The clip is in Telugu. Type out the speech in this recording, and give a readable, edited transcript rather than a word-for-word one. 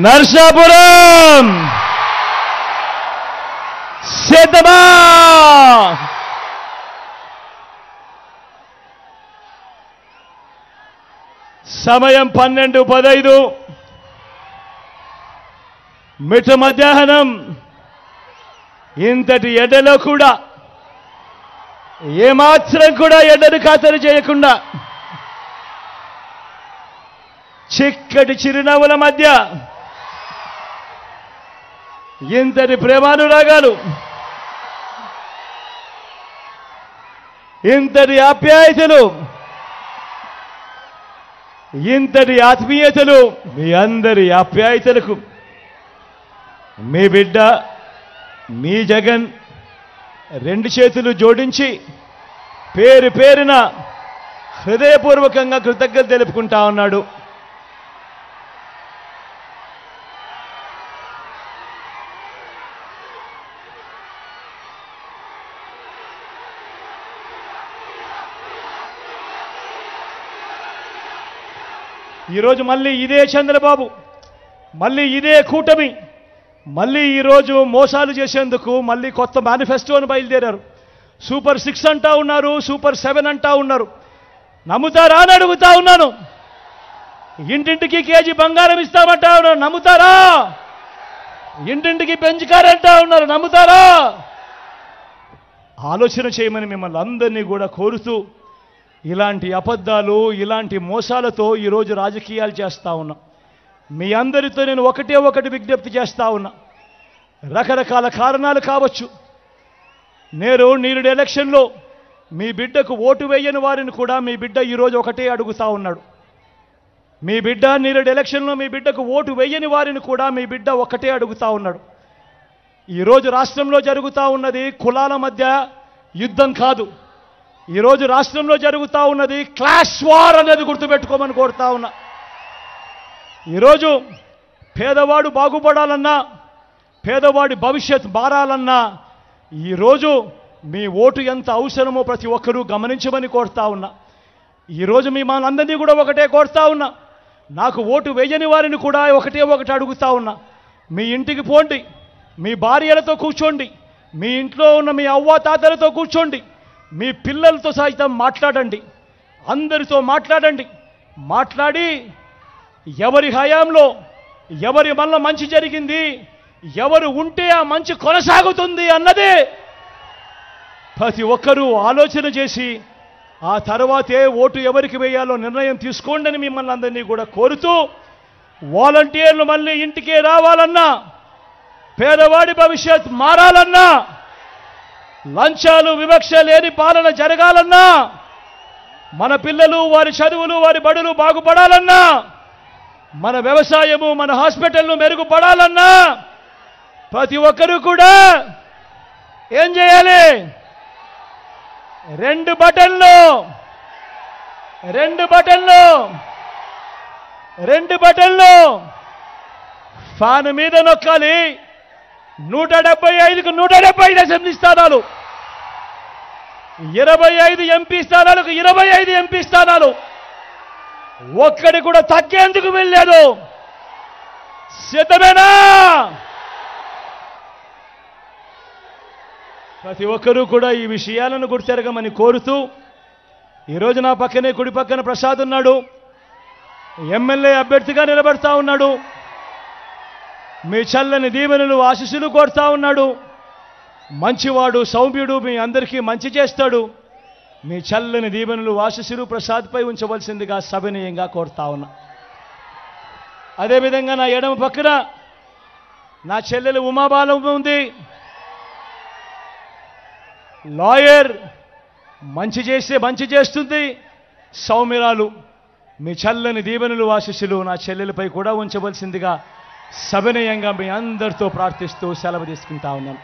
నర్సాపురం సిద్ధమా? సమయం 12:15 మిట్ట మధ్యాహ్నం. ఇంతటి ఎడలో కూడా ఏమాత్రం కూడా ఎడను ఖాతరు చేయకుండా చిక్కటి చిరునవ్వుల మధ్య ఇంతటి ప్రేమానురాగాలు, ఇంతటి ఆప్యాయతలు, ఇంతటి ఆత్మీయతలు, మీ అందరి ఆప్యాయతలకు మీ బిడ్డ మీ జగన్ రెండు చేతులు జోడించి పేరు పేరున హృదయపూర్వకంగా కృతజ్ఞతలు తెలుపుకుంటా ఉన్నాడు. ఈరోజు మళ్ళీ ఇదే చంద్రబాబు, మళ్ళీ ఇదే కూటమి, మళ్ళీ ఈరోజు మోసాలు చేసేందుకు మళ్ళీ కొత్త మేనిఫెస్టోను బయలుదేరారు. సూపర్ 6 అంటా ఉన్నారు, సూపర్ 7 అంటా ఉన్నారు. నమ్ముతారా అని అడుగుతా ఉన్నాను. ఇంటింటికి కేజీ బంగారం ఇస్తామంటా ఉన్నారు, నమ్ముతారా? ఇంటింటికి పెంచుకారంటా ఉన్నారు, నమ్ముతారా? ఆలోచన చేయమని మిమ్మల్ని అందరినీ కూడా కోరుతూ, ఇలాంటి అబద్ధాలు, ఇలాంటి మోసాలతో ఈరోజు రాజకీయాలు చేస్తూ ఉన్నా. మీ అందరితో నేను ఒకటి విజ్ఞప్తి చేస్తూ ఉన్నా. రకరకాల కారణాలు కావచ్చు. నేడు ఎలక్షన్లో మీ బిడ్డకు ఓటు వేయని వారిని కూడా మీ బిడ్డ ఈరోజు ఒకటే అడుగుతా ఉన్నాడు. మీ బిడ్డ నేడు ఎలక్షన్లో మీ బిడ్డకు ఓటు వేయని వారిని కూడా మీ బిడ్డ ఒకటే అడుగుతా ఉన్నాడు. ఈరోజు రాష్ట్రంలో జరుగుతూ ఉన్నది కులాల మధ్య యుద్ధం కాదు. ఈరోజు రాష్ట్రంలో జరుగుతూ ఉన్నది క్లాష్ వార్ అనేది గుర్తుపెట్టుకోమని కోరుతా ఉన్నా. ఈరోజు పేదవాడు బాగుపడాలన్నా, పేదవాడి భవిష్యత్ మారాలన్నా ఈరోజు మీ ఓటు ఎంత అవసరమో ప్రతి ఒక్కరూ గమనించమని కోరుతా ఉన్నా. ఈరోజు మీ మనందరినీ కూడా ఒకటే కోరుతా ఉన్నా. నాకు ఓటు వేయని వారిని కూడా ఒకటి అడుగుతా ఉన్నా. మీ ఇంటికి పోండి, మీ భార్యలతో కూర్చోండి, మీ ఇంట్లో ఉన్న మీ అవ్వాతాతలతో కూర్చోండి, మీ పిల్లలతో సైతం మాట్లాడండి, అందరితో మాట్లాడండి. మాట్లాడి ఎవరి హయాంలో ఎవరి వల్ల మంచి జరిగింది, ఎవరు ఉంటే ఆ మంచి కొనసాగుతుంది అన్నదే ప్రతి ఒక్కరూ ఆలోచన చేసి ఆ తర్వాతే ఓటు ఎవరికి వేయాలో నిర్ణయం తీసుకోండి అని మిమ్మల్ని అందరినీ కూడా కోరుతూ, వాలంటీర్లు మళ్ళీ ఇంటికే రావాలన్నా, పేదవాడి భవిష్యత్ మారాలన్నా, లంచాలు వివక్ష లేని పాలన జరగాలన్నా, మన పిల్లలు వారి చదువులు వారి బడులు బాగుపడాలన్నా, మన వ్యవసాయము మన హాస్పిటల్ను మెరుగుపడాలన్నా ప్రతి ఒక్కరూ కూడా ఏం చేయాలి? రెండు బటన్లు ఫ్యాన్ మీద నొక్కాలి. 175కు 175 అసెంబ్లీ స్థానాలు, 25 ఎంపీ స్థానాలకు 25 ఎంపీ స్థానాలు, ఒక్కడి కూడా తగ్గేందుకు వెళ్ళలేదు. సిద్ధమేనా? ప్రతి ఒక్కరూ కూడా ఈ విషయాలను గుర్తెరగమని కోరుతూ, ఈరోజు నా పక్కనే కుడి పక్కన ప్రసాద్ ఉన్నాడు, ఎమ్మెల్యే అభ్యర్థిగా నిలబడతా ఉన్నాడు. మీ చల్లని దీవెనలు ఆశీస్సులు కోరుతా ఉన్నాడు. మంచివాడు, సౌమ్యుడు, మీ అందరికీ మంచి చేస్తాడు. మీ చల్లని దీవెనలు ఆశీస్సులు ప్రసాద్పై ఉంచవలసిందిగా సవినయంగా కోరుతా ఉన్నా. అదేవిధంగా నా ఎడమ పక్కన నా చెల్లెలు ఉమాబాలం ఉంది, లాయర్, మంచి చేస్తుంది, సౌమ్యురాలు. మీ చల్లని దీవెనలు ఆశీస్సులు నా చెల్లెలపై కూడా ఉంచవలసిందిగా సవినయంగా మీ అందరితో ప్రార్థిస్తూ సెలవు తీసుకుంటా ఉన్నాను.